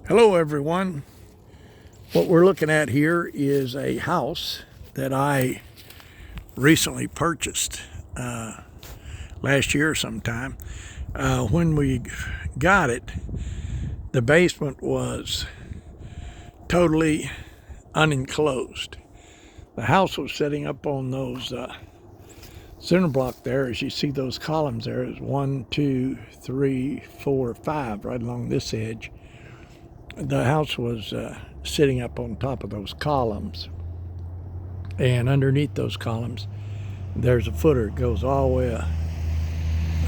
Hello everyone. What we're looking at here is a house that I recently purchased last year sometime. When we got it, the basement was totally unenclosed. The house was setting up on those center block there. As you see those columns there is 1, 2, 3, 4, 5 right along this edge. The house was sitting up on top of those columns, and underneath those columns there's a footer. It goes all the way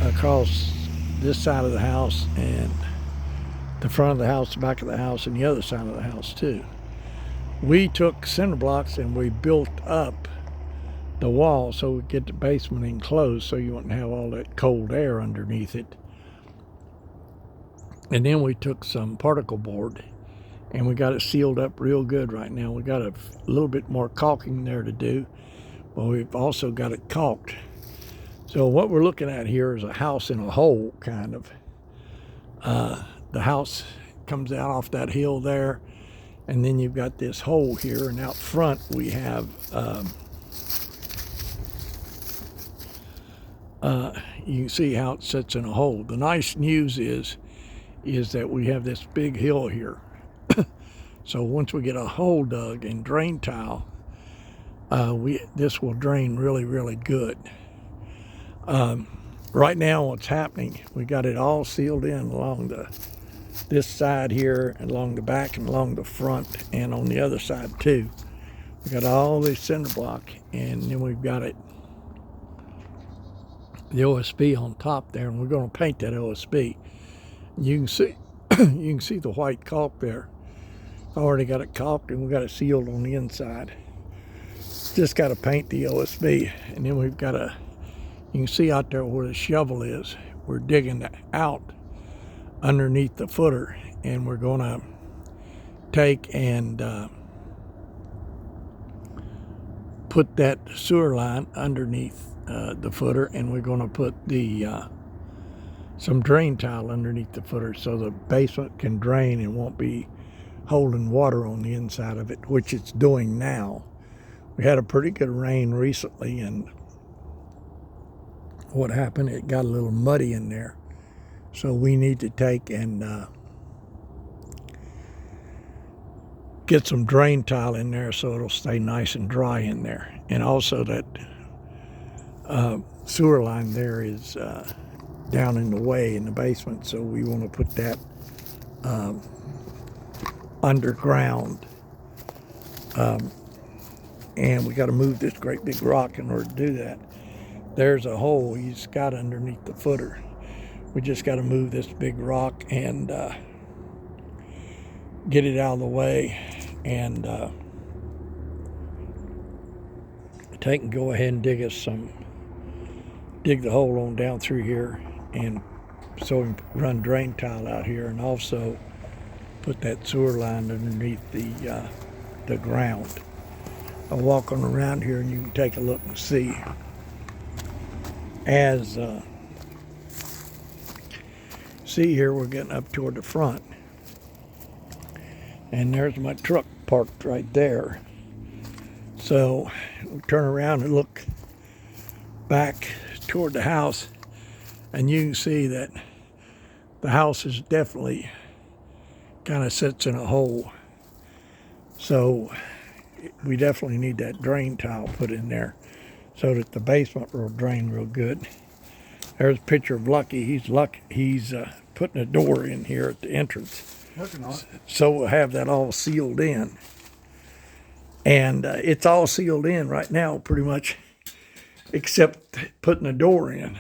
across this side of the house and the front of the house, the back of the house, and the other side of the house too. We took cinder blocks and we built up the wall so we get the basement enclosed so you wouldn't have all that cold air underneath it. And then we took some particle board and we got it sealed up real good right now. We got a little bit more caulking there to do, but we've also got it caulked. So what we're looking at here is a house in a hole, kind of. The house comes out off that hill there, and then you've got this hole here, and out front we have you can see how it sits in a hole. The nice news is that we have this big hill here. So once we get a hole dug and drain tile, this will drain really, really good. Right now what's happening, we got it all sealed in along this side here, and along the back and along the front, and on the other side too. We got all this cinder block, and then we've got the OSB on top there, and we're going to paint that OSB. You can see you can see the white caulk there. I already got it caulked and we got it sealed on the inside. Just got to paint the OSB, and then we've got you can see out there where the shovel is. We're digging out underneath the footer, and we're going to take and put that sewer line underneath the footer, and we're going to put some drain tile underneath the footer so the basement can drain and won't be holding water on the inside of it, which it's doing now. We had a pretty good rain recently, and what happened, it got a little muddy in there. So we need to take and get some drain tile in there so it'll stay nice and dry in there. And also that sewer line there is down in the way in the basement, so we want to put that underground. And we got to move this great big rock in order to do that. There's a hole he's got underneath the footer. We just got to move this big rock and get it out of the way, and take and go ahead and dig the hole on down through here, and so we can run drain tile out here, and also put that sewer line underneath the ground. I'll walk on around here and you can take a look and see. As see here, we're getting up toward the front, and there's my truck parked right there. So we'll turn around and look back toward the house, and you can see that the house is definitely kind of sits in a hole. So we definitely need that drain tile put in there so that the basement will drain real good. There's a picture of Lucky. He's putting a door in here at the entrance. So we'll have that all sealed in. And it's all sealed in right now pretty much, except putting a door in.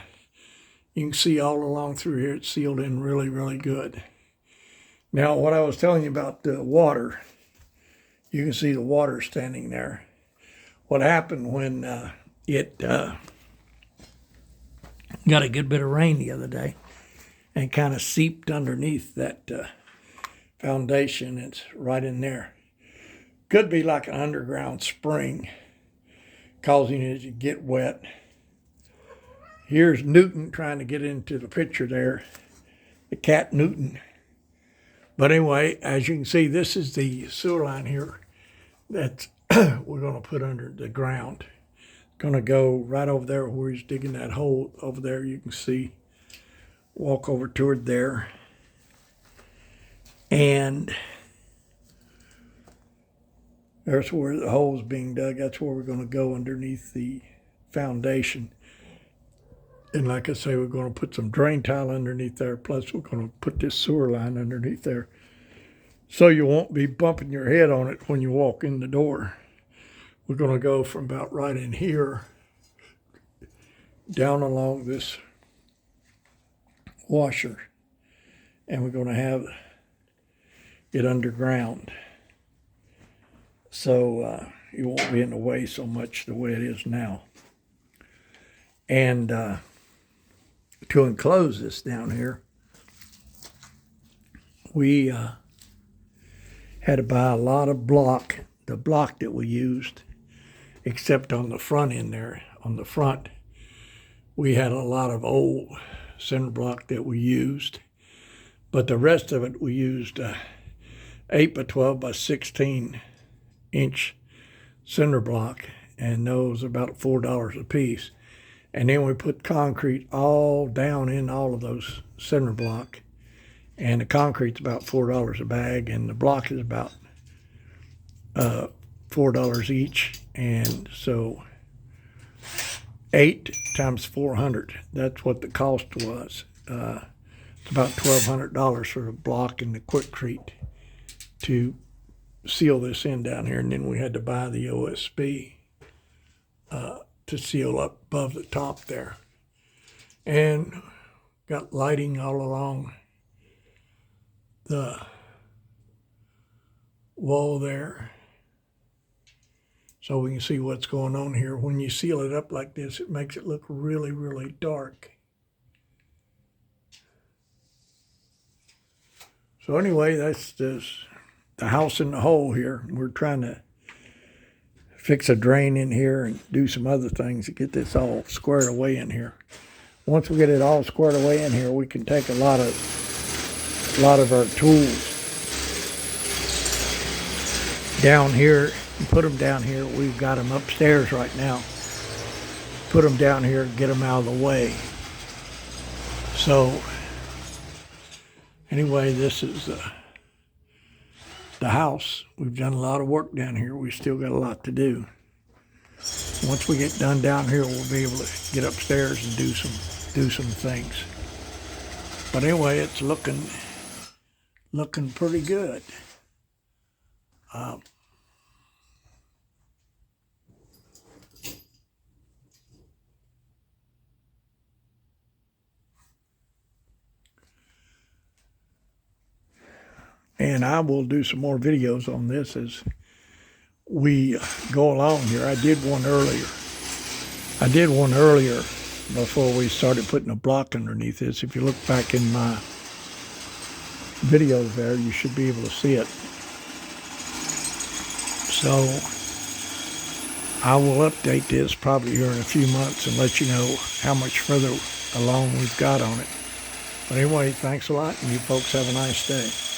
You can see all along through here it's sealed in really, really good. Now what I was telling you about the water, you can see the water standing there. What happened when it got a good bit of rain the other day and kind of seeped underneath that foundation. It's right in there. Could be like an underground spring causing it to get wet. Here's Newton trying to get into the picture there. The cat Newton. But anyway, as you can see, this is the sewer line here that we're going to put under the ground. Going to go right over there where he's digging that hole over there. You can see, walk over toward there. And there's where the hole's being dug. That's where we're going to go underneath the foundation. And like I say, we're going to put some drain tile underneath there. Plus, we're going to put this sewer line underneath there, so you won't be bumping your head on it when you walk in the door. We're going to go from about right in here down along this washer, and we're going to have it underground, so you won't be in the way so much the way it is now. And to enclose this down here, we had to buy a lot of block, the block that we used, except on the front end there. On the front, we had a lot of old cinder block that we used, but the rest of it we used 8 by 12 by 16 inch cinder block, and those are about $4 a piece. And then we put concrete all down in all of those cinder block, and the concrete's about $4 a bag, and the block is about $4 each. And so 8 times 400, that's what the cost was. It's about $1,200 for the block and the Quikrete to seal this in down here. And then we had to buy the OSB to seal up above the top there. And got lighting all along the wall there, so we can see what's going on here. When you seal it up like this, it makes it look really, really dark. So anyway, that's the house in the hole here. We're trying to fix a drain in here and do some other things to get this all squared away in here. Once we get it all squared away in here, we can take a lot of our tools down here and put them down here. We've got them upstairs right now. Put them down here and get them out of the way. So anyway, this is the house. We've done a lot of work down here. We still got a lot to do. Once we get done down here, we'll be able to get upstairs and do some things. But anyway, it's looking pretty good. And I will do some more videos on this as we go along here. I did one earlier before we started putting a block underneath this. If you look back in my videos there, you should be able to see it. So I will update this probably here in a few months and let you know how much further along we've got on it. But anyway, thanks a lot, and you folks have a nice day.